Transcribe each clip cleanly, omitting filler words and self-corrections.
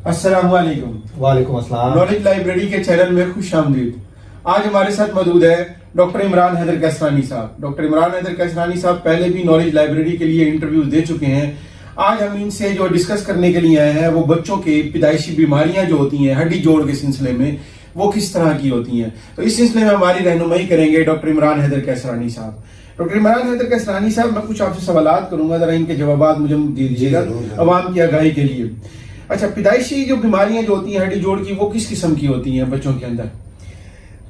السلام علیکم. وعلیکم السلام. نالج لائبریری کے چینل میں خوش آمدید. آج ہمارے ساتھ موجود ہے ڈاکٹر عمران حیدر کیسرانی صاحب. ڈاکٹر عمران حیدر کیسرانی صاحب پہلے بھی نالج لائبریری کے لیے انٹرویوز دے چکے ہیں. آج ہم ان سے جو ڈسکس کرنے کے لیے آئے ہیں وہ بچوں کے پیدائشی بیماریاں جو ہوتی ہیں ہڈی جوڑ کے سلسلے میں وہ کس طرح کی ہوتی ہیں. تو اس سلسلے میں ہماری رہنمائی کریں گے ڈاکٹر عمران حیدر کیسرانی صاحب. ڈاکٹر عمران حیدر کیسرانی صاحب, میں کچھ آپ سے سوالات کروں گا, ذرا ان کے جوابات مجھے دے دیجیے گا عوام کی آگاہی کے لیے. اچھا, پیدائشی جو بیماریاں جو ہوتی ہیں ہڈی جوڑ کی وہ کس قسم کی ہوتی ہیں بچوں کے اندر؟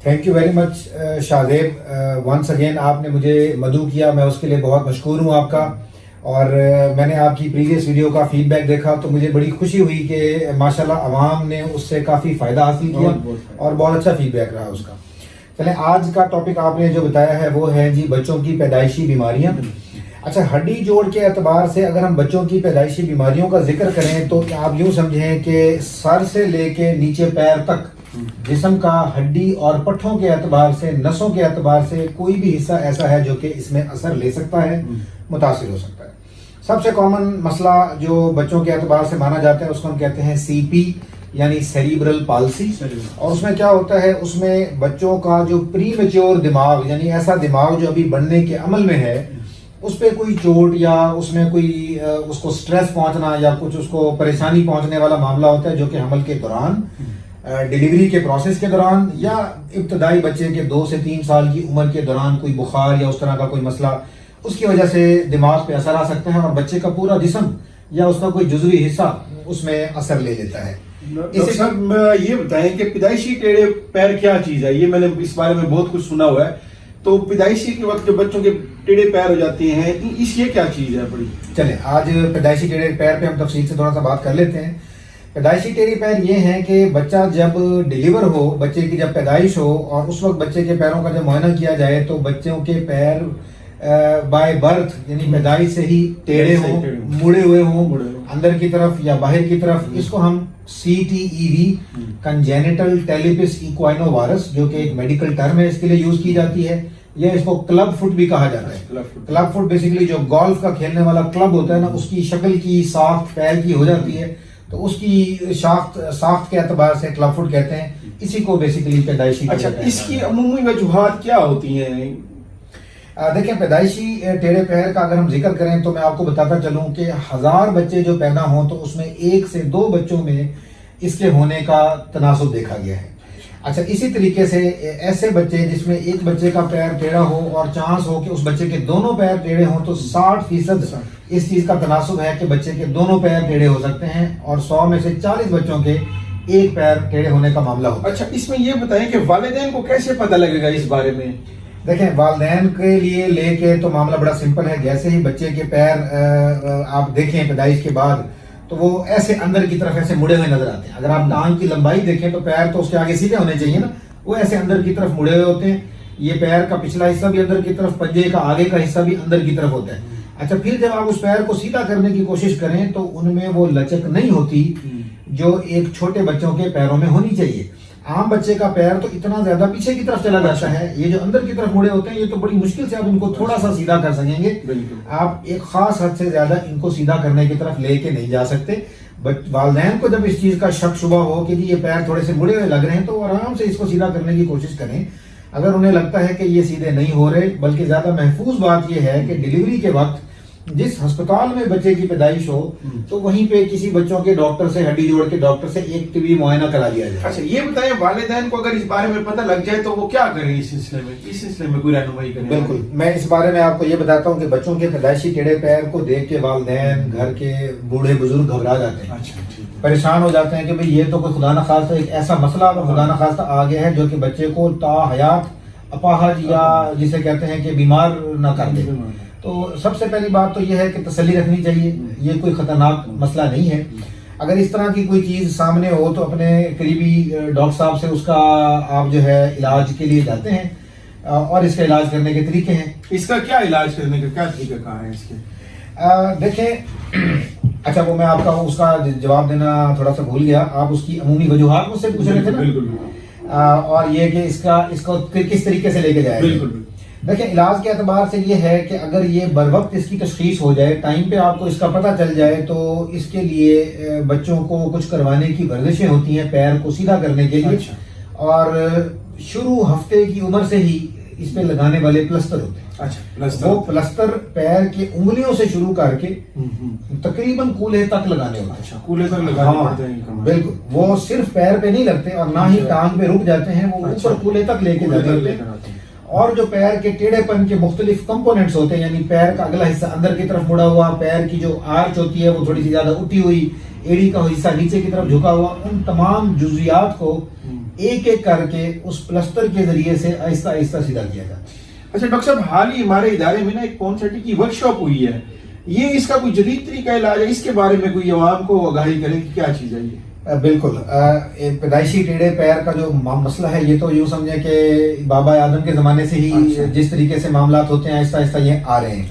Thank you very much Shahzeb. Once again آپ نے مجھے مدعو کیا, میں اس کے لیے بہت مشکور ہوں آپ کا. اور میں نے آپ کی پریویس ویڈیو کا فیڈ بیک دیکھا تو مجھے بڑی خوشی ہوئی کہ ماشاءاللہ عوام نے اس سے کافی فائدہ حاصل کیا اور بہت اچھا فیڈ بیک رہا اس کا. چلیں, آج کا ٹاپک آپ نے جو بتایا ہے وہ ہے جی بچوں کی پیدائشی بیماریاں. اچھا, ہڈی جوڑ کے اعتبار سے اگر ہم بچوں کی پیدائشی بیماریوں کا ذکر کریں تو آپ یوں سمجھیں کہ سر سے لے کے نیچے پیر تک جسم کا ہڈی اور پٹھوں کے اعتبار سے, نسوں کے اعتبار سے کوئی بھی حصہ ایسا ہے جو کہ اس میں اثر لے سکتا ہے, متاثر ہو سکتا ہے. سب سے کامن مسئلہ جو بچوں کے اعتبار سے مانا جاتا ہے اس کو ہم کہتے ہیں سی پی یعنی سیریبرل پالسی. اور اس میں کیا ہوتا ہے, اس میں بچوں کا جو پری میچور دماغ یعنی ایسا دماغ جو ابھی بننے کے عمل میں ہے اس پہ کوئی چوٹ یا اس میں کوئی اس کو سٹریس پہنچنا یا کچھ اس کو پریشانی پہنچنے والا معاملہ ہوتا ہے جو کہ حمل کے دوران, ڈیلیوری کے پروسیس کے دوران یا ابتدائی بچے کے 2 سے 3 سال کی عمر کے دوران کوئی بخار یا اس طرح کا کوئی مسئلہ اس کی وجہ سے دماغ پہ اثر آ سکتا ہے اور بچے کا پورا جسم یا اس کا کوئی جزوی حصہ اس میں اثر لے لیتا ہے. صاحب یہ بتائیں کہ پیدائشی ٹیڑھے پیر کیا چیز ہے؟ یہ میں نے اس بارے میں بہت کچھ سنا ہوا ہے. تو پیدائشی کے وقت جو بچوں کے ٹیڑھے پیر ہو جاتے ہیں اس یہ کیا چیز ہے بڑی؟ چلیں, آج پیدائشی ٹیڑھے پیر پہ ہم تفصیل سے تھوڑا سا بات کر لیتے ہیں. پیدائشی ٹیڑھے پیر یہ ہیں کہ بچہ جب ڈیلیور ہو, بچے کی جب پیدائش ہو اور اس وقت بچے کے پیروں کا جب معائنہ کیا جائے تو بچوں کے پیر بائی برتھ یعنی پیدائش سے ہی ٹیڑھے ہوں, مڑے ہوئے ہوں اندر کی طرف یا باہر کی طرف. اس کو ہم CTEV کنجینیٹل ٹیلیپس ایکوائنو وائرس جو کہ ایک میڈیکل ٹرم ہے اس کے لیے یوز کی جاتی ہے, یا اس کو کلب فٹ بھی کہا جاتا ہے. کلب فٹ بیسیکلی جو گولف کا کھیلنے والا کلب ہوتا ہے نا, اس کی شکل کی ساخت پیر کی ہو جاتی ہے تو اس کی ساخت کے اعتبار سے کلب فٹ کہتے ہیں. اسی کو بیسیکلی پیدائشی. اچھا, اس کی عمومی وجوہات کیا ہوتی ہیں؟ دیکھیں, پیدائشی ٹیڑھے پیر کا اگر ہم ذکر کریں تو میں آپ کو بتاتا چلوں کہ 1000 بچے جو پیدا ہوں تو اس میں 1 سے 2 بچوں میں اس کے ہونے کا تناسب دیکھا گیا ہے. اچھا, اسی طریقے سے ایسے بچے جس میں ایک بچے کا پیر ٹیڑھا ہو اور چانس ہو کہ اس بچے کے دونوں پیر ٹیڑھے ہوں تو 60% اس چیز کا تناسب ہے کہ بچے کے دونوں پیر ٹیڑھے ہو سکتے ہیں اور 100 میں سے 40 بچوں کے ایک پیر ٹیڑھے ہونے کا معاملہ ہوتا ہے. اچھا, اس میں یہ بتائیں کہ والدین کو کیسے پتہ لگے گا اس بارے میں؟ دیکھیں, والدین کے لیے لے کے تو معاملہ بڑا سمپل ہے. جیسے ہی بچے کے پیر آپ دیکھیں پیدائش کے بعد تو وہ ایسے اندر کی طرف ایسے مڑے ہوئے نظر آتے ہیں. اگر آپ ٹانگ کی لمبائی دیکھیں تو پیر تو اس کے آگے سیدھے ہونے چاہیے نا, وہ ایسے اندر کی طرف مڑے ہوئے ہوتے ہیں. یہ پیر کا پچھلا حصہ بھی اندر کی طرف, پنجے کا آگے کا حصہ بھی اندر کی طرف ہوتا ہے. اچھا, پھر جب آپ اس پیر کو سیدھا کرنے کی کوشش کریں تو ان میں وہ لچک نہیں ہوتی جو ایک چھوٹے بچوں کے پیروں میں ہونی چاہیے. عام بچے کا پیر تو اتنا زیادہ پیچھے کی طرف چلا جاتا ہے, یہ جو اندر کی طرف مڑے ہوتے ہیں یہ تو بڑی مشکل سے آپ ان کو تھوڑا سا سیدھا کر سکیں گے. آپ ایک خاص حد سے زیادہ ان کو سیدھا کرنے کی طرف لے کے نہیں جا سکتے. والدین کو جب اس چیز کا شک شبہ ہو کہ یہ پیر تھوڑے سے مڑے ہوئے لگ رہے ہیں تو آرام سے اس کو سیدھا کرنے کی کوشش کریں. اگر انہیں لگتا ہے کہ یہ سیدھے نہیں ہو رہے, بلکہ زیادہ محفوظ بات یہ ہے کہ ڈیلیوری کے وقت جس ہسپتال میں بچے کی پیدائش ہو تو وہیں پہ کسی بچوں کے ڈاکٹر سے, ہڈی جوڑ کے ڈاکٹر سے ایک طبی معائنہ کرا لیا جائے. اچھا, یہ بتائیں والدین کو اگر اس بارے میں پتہ لگ جائے تو وہ کیا کریں اس سلسلے میں کوئی رہنمائی کریں؟ بالکل, میں اس بارے میں آپ کو یہ بتاتا ہوں کہ بچوں کے پیدائشی ٹیڑھے پیر کو دیکھ کے والدین, گھر کے بوڑھے بزرگ گھبرا جاتے ہیں, پریشان ہو جاتے ہیں کہ بھئی یہ تو کوئی خدا نخواستہ ایک ایسا مسئلہ خدا نخواستہ آ گیا ہے جو کہ بچے کو تا حیات اپاہج یا جسے کہتے ہیں کہ بیمار نہ کر دے. تو سب سے پہلی بات تو یہ ہے کہ تسلی رکھنی چاہیے, یہ کوئی خطرناک مسئلہ نہیں ہے. اگر اس طرح کی کوئی چیز سامنے ہو تو اپنے قریبی ڈاکٹر صاحب سے اس کا آپ جو ہے علاج کے لیے جاتے ہیں اور اس کا علاج کرنے کے طریقے ہیں. اس کا کیا علاج کرنے کا کیا طریقہ کہاں ہے اس کے؟ دیکھیں, اچھا وہ میں آپ کا اس کا جواب دینا تھوڑا سا بھول گیا. آپ اس کی عمومی وجوہات مجھ سے پوچھ رہے تھے نا, بالکل, اور یہ کہ اس کو کس طریقے سے لے کے جائے. بالکل, دیکھیں علاج کے اعتبار سے یہ ہے کہ اگر یہ بر وقت اس کی تشخیص ہو جائے، ٹائم پہ آپ کو اس کا پتہ چل جائے، تو اس کے لیے بچوں کو کچھ کروانے کی ورزشیں ہوتی ہیں پیر کو سیدھا کرنے کے لیے، اور شروع ہفتے کی عمر سے ہی اس پہ لگانے والے پلسٹر ہوتے ہیں۔ وہ پلسٹر پیر کی انگلیوں سے شروع کر کے تقریباً کولے تک لگانے ہوتے ہیں۔ کولے تک لگانے پڑتے ہیں، بالکل۔ وہ صرف پیر پہ نہیں لگتے اور نہ ہی ٹانگ پہ رک جاتے ہیں، وہ اوپر کولے تک لے کے جاتے ہوتے ہیں۔ اور جو پیر کے ٹیڑھے پن کے مختلف کمپوننٹس ہوتے ہیں، یعنی پیر کا اگلا حصہ اندر کی طرف مڑا ہوا، پیر کی جو آرچ ہوتی ہے وہ تھوڑی سی زیادہ اٹھی ہوئی، ایڑی کا حصہ نیچے کی طرف جھکا ہوا، ان تمام جزیات کو ایک ایک کر کے اس پلسٹر کے ذریعے سے آہستہ آہستہ سیدھا کیا جاتا ہے۔ اچھا ڈاکٹر صاحب، حال ہی ہمارے ادارے میں نا ایک پونسٹی کی ورک شاپ ہوئی ہے، یہ اس کا کوئی جدید طریقہ علاج ہے، اس کے بارے میں کوئی عوام کو آگاہی کریں کہ کیا چیز ہے یہ؟ بالکل، پیدائشی ٹیڑھے پیر کا جو مسئلہ ہے، یہ تو یوں سمجھیں کہ بابا آدم کے زمانے سے ہی جس طریقے سے معاملات ہوتے ہیں آہستہ آہستہ یہ آ رہے ہیں۔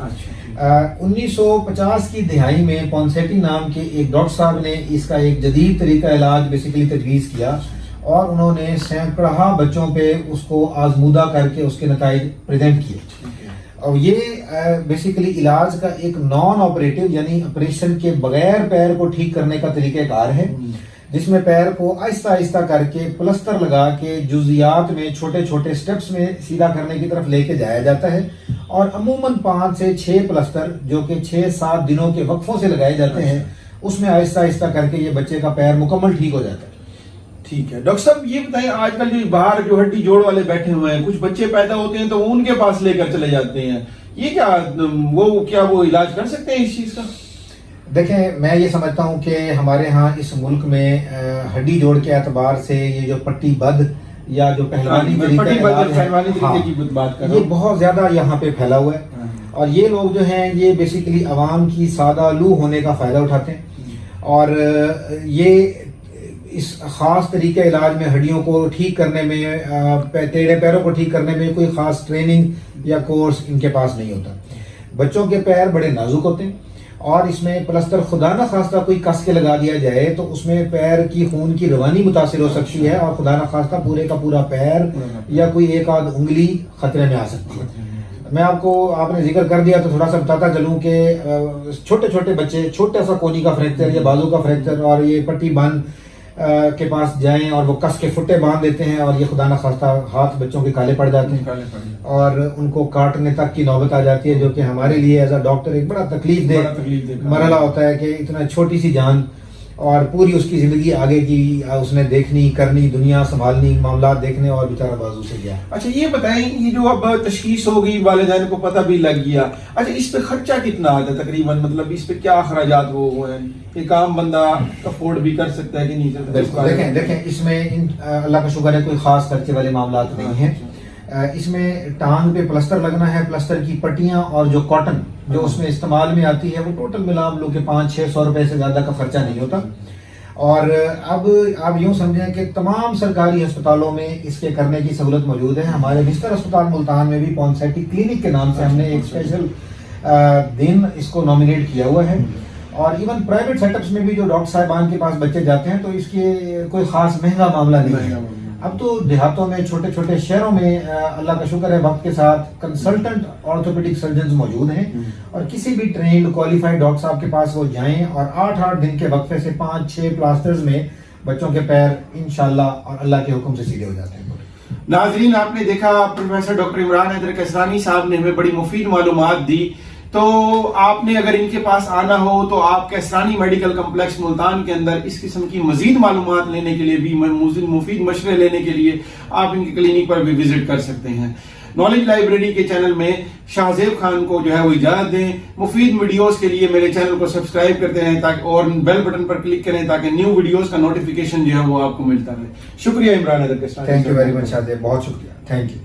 1950 کی دہائی میں پونسیٹی نام کے ایک ڈاکٹر صاحب نے اس کا ایک جدید طریقہ علاج بیسیکلی تجویز کیا، اور انہوں نے سینکڑہ بچوں پہ اس کو آزمودہ کر کے اس کے نتائج پریزنٹ کیے۔ اور یہ بیسیکلی علاج کا ایک نان آپریٹو یعنی آپریشن کے بغیر پیر کو ٹھیک کرنے کا طریقہ کار ہے، جس میں پیر کو آہستہ آہستہ کر کے پلسٹر لگا کے جزیات میں چھوٹے چھوٹے سٹیپس میں سیدھا کرنے کی طرف لے کے جایا جاتا ہے، اور عموماً 5 سے 6 پلسٹر جو کہ 6-7 دنوں کے وقفوں سے لگائے جاتے ہیں، اس میں آہستہ آہستہ کر کے یہ بچے کا پیر مکمل ٹھیک ہو جاتا ہے۔ ٹھیک ہے ڈاکٹر صاحب، یہ بتائیں آج کل جو باہر جو ہڈی جوڑ والے بیٹھے ہوئے ہیں، کچھ بچے پیدا ہوتے ہیں تو وہ ان کے پاس لے کر چلے جاتے ہیں، یہ کیا وہ علاج کر سکتے ہیں اس چیز کا؟ دیکھیں، میں یہ سمجھتا ہوں کہ ہمارے ہاں اس ملک میں ہڈی جوڑ کے اعتبار سے یہ جو پٹی بد یا جو پہلوانی یہ بہت زیادہ یہاں پہ پھیلا ہوا ہے، اور یہ لوگ جو ہیں یہ بیسیکلی عوام کی سادہ لو ہونے کا فائدہ اٹھاتے ہیں، اور یہ اس خاص طریقے علاج میں ہڈیوں کو ٹھیک کرنے میں، ٹیڑھے پیروں کو ٹھیک کرنے میں کوئی خاص ٹریننگ یا کورس ان کے پاس نہیں ہوتا۔ بچوں کے پیر بڑے نازک ہوتے ہیں، اور اس میں پلسٹر خدا نہ خواستہ کوئی کس کے لگا دیا جائے تو اس میں پیر کی خون کی روانی متاثر ہو سکتی ہے، اور خدا نہ خواستہ پورے کا پورا پیر یا کوئی ایک آدھ انگلی خطرے میں آ سکتی ہے۔ میں آپ نے ذکر کر دیا تو تھوڑا سا بتاتا چلوں کہ چھوٹے چھوٹے بچے چھوٹا سا کونی کا فریکچر یا بازو کا فریکچر اور یہ پٹی بند کے پاس جائیں اور وہ کس کے فٹے باندھ دیتے ہیں، اور یہ خدا نہ خواستہ ہاتھ بچوں کے کالے پڑ جاتے ہیں اور ان کو کاٹنے تک کی نوبت آ جاتی ہے، جو کہ ہمارے لیے ایز اے ڈاکٹر ایک بڑا تکلیف دہ مرحلہ ہوتا ہے کہ اتنا چھوٹی سی جان اور پوری اس کی زندگی آگے کی اس نے دیکھنی کرنی، دنیا سنبھالنی، معاملات دیکھنے، اور بیچارہ بازو سے گیا۔ اچھا یہ بتائیں، یہ جو اب تشخیص ہو گئی، والدین کو پتہ بھی لگ گیا، اچھا اس پہ خرچہ کتنا آتا ہے تقریباً، مطلب اس پہ کیا اخراجات وہ ہیں، ایک عام بندہ افورڈ بھی کر سکتا ہے کہ نہیں کر سکتا؟ دیکھیں اس میں اللہ کا شکر ہے کوئی خاص خرچے والے معاملات نہیں ہیں۔ اس میں ٹانگ پہ پلسٹر لگنا ہے، پلسٹر کی پٹیاں اور جو کاٹن جو اس میں استعمال میں آتی ہے، وہ ٹوٹل ملا لو کہ 500-600 روپے سے زیادہ کا خرچہ نہیں ہوتا۔ اور اب آپ یوں سمجھیں کہ تمام سرکاری ہسپتالوں میں اس کے کرنے کی سہولت موجود ہے۔ ہمارے بستر ہسپتال ملتان میں بھی پونسیٹی کلینک کے نام سے ہم نے ایک اسپیشل دن اس کو نامینیٹ کیا ہوا ہے، اور ایون پرائیویٹ سیٹ اپس میں بھی جو ڈاکٹر صاحبان کے پاس بچے جاتے ہیں تو اس کے کوئی خاص مہنگا معاملہ نہیں ہے۔ اب تو دیہاتوں میں چھوٹے چھوٹے شہروں میں اللہ کا شکر ہے وقت کے ساتھ کنسلٹنٹ آرتھوپیڈک سرجنز موجود ہیں، اور کسی بھی ٹرینڈ کوالیفائڈ ڈاکٹر صاحب کے پاس وہ جائیں اور 8-8 دن کے وقفے سے 5-6 پلاسٹرز میں بچوں کے پیر انشاءاللہ اور اللہ کے حکم سے سیدھے ہو جاتے ہیں۔ ناظرین، آپ نے دیکھا پروفیسر ڈاکٹر عمران حیدر کسرانی صاحب نے ہمیں بڑی مفید معلومات دی، تو آپ نے اگر ان کے پاس آنا ہو تو آپ کسرانی میڈیکل کمپلیکس ملتان کے اندر اس قسم کی مزید معلومات لینے کے لیے بھی، مفید مشورے لینے کے لیے آپ ان کی کلینک پر بھی وزٹ کر سکتے ہیں۔ نالج لائبریری کے چینل میں شاہزیب خان کو جو ہے وہ اجازت دیں، مفید ویڈیوز کے لیے میرے چینل کو سبسکرائب کرتے رہیں تاکہ اور بیل بٹن پر کلک کریں تاکہ نیو ویڈیوز کا نوٹیفیکیشن جو ہے وہ آپ کو ملتا رہے۔ شکریہ Imran Haider Kasrani, thank you very much Shahzeb, بہت شکریہ، تھینک یو۔